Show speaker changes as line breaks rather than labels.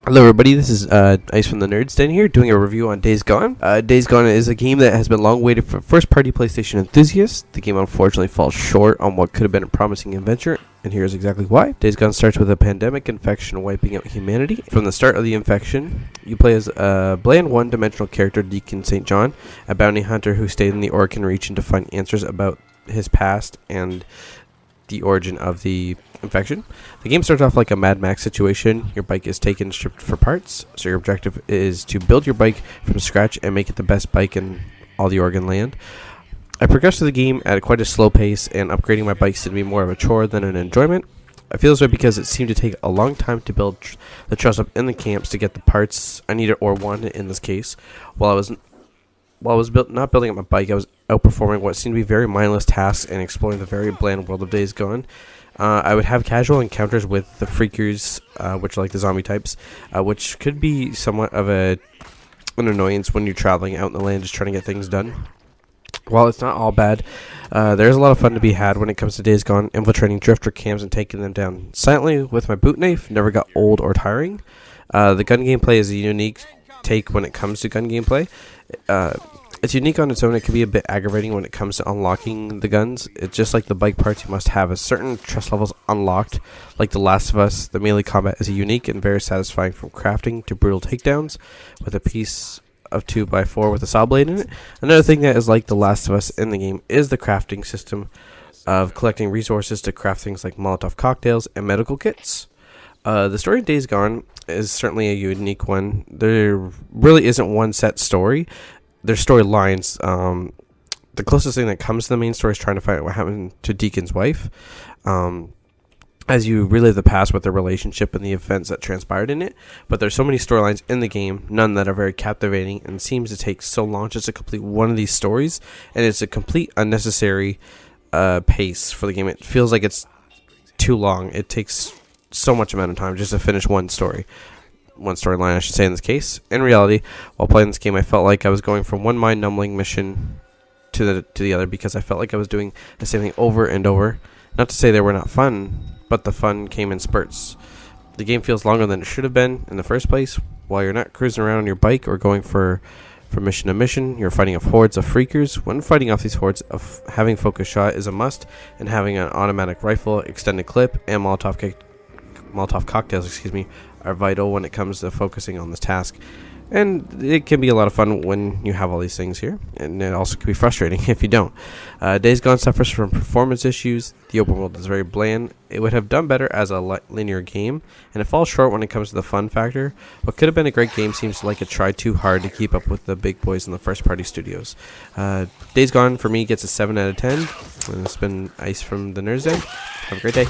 Hello everybody, this is Ice from the Nerds Den here, doing a review on Days Gone. Days Gone is a game that has been long awaited for first-party PlayStation enthusiasts. The game unfortunately falls short on what could have been a promising adventure, and here's exactly why. Days Gone starts with a pandemic infection wiping out humanity. From the start of the infection, you play as a bland one-dimensional character, Deacon St. John, a bounty hunter who stayed in the Orkin region to find answers about his past and the origin of the infection. The game starts off like a Mad Max situation. Your bike is taken and stripped for parts, so your objective is to build your bike from scratch and make it the best bike in all the Oregon land. I progressed through the game at quite a slow pace, and upgrading my bike seemed to be more of a chore than an enjoyment. I feel this way because it seemed to take a long time to build the trust up in the camps to get the parts I needed or wanted in this case. While I was not building up my bike, I was outperforming what seemed to be very mindless tasks and exploring the very bland world of Days Gone. I would have casual encounters with the freakers, which are like the zombie types, which could be somewhat of an annoyance when you're traveling out in the land just trying to get things done. While it's not all bad, there's a lot of fun to be had when it comes to Days Gone. Infiltrating drifter camps and taking them down silently with my boot knife never got old or tiring. The gun gameplay is a unique take when it comes to gun gameplay. It's unique on its own. It can be a bit aggravating when it comes to unlocking the guns. It's just like the bike parts, you must have a certain trust levels unlocked. Like The Last of Us, the melee combat is unique and very satisfying, from crafting to brutal takedowns with a piece of 2x4 with a saw blade in it. Another thing that is like The Last of Us in the game is the crafting system of collecting resources to craft things like Molotov cocktails and medical kits. The story of Days Gone is certainly a unique one. There really isn't one set story. There's storylines. The closest thing that comes to the main story is trying to find out what happened to Deacon's wife, as you relive the past with their relationship and the events that transpired in it. But there's so many storylines in the game, none that are very captivating, and seems to take so long just to complete one of these stories, and it's a complete unnecessary pace for the game. It feels like it's too long. It takes so much amount of time just to finish one storyline, I should say, in this case. In reality, while playing this game, I felt like I was going from one mind-numbing mission to the other, because I felt like I was doing the same thing over and over. Not to say they were not fun, but the fun came in spurts. The game feels longer than it should have been in the first place. While you're not cruising around on your bike or going from mission to mission, you're fighting off hordes of freakers. When fighting off these hordes, having focus shot is a must, and having an automatic rifle, extended clip, and Molotov cocktails, are vital when it comes to focusing on this task. And it can be a lot of fun when you have all these things here, and it also can be frustrating if you don't. Days Gone suffers from performance issues. The open world is very bland. It would have done better as a linear game, and it falls short when it comes to the fun factor. What could have been a great game seems like it tried too hard to keep up with the big boys in the first party studios. Days Gone for me gets a 7 out of 10, and it's been Ice from the Nerds Den. Have a great day.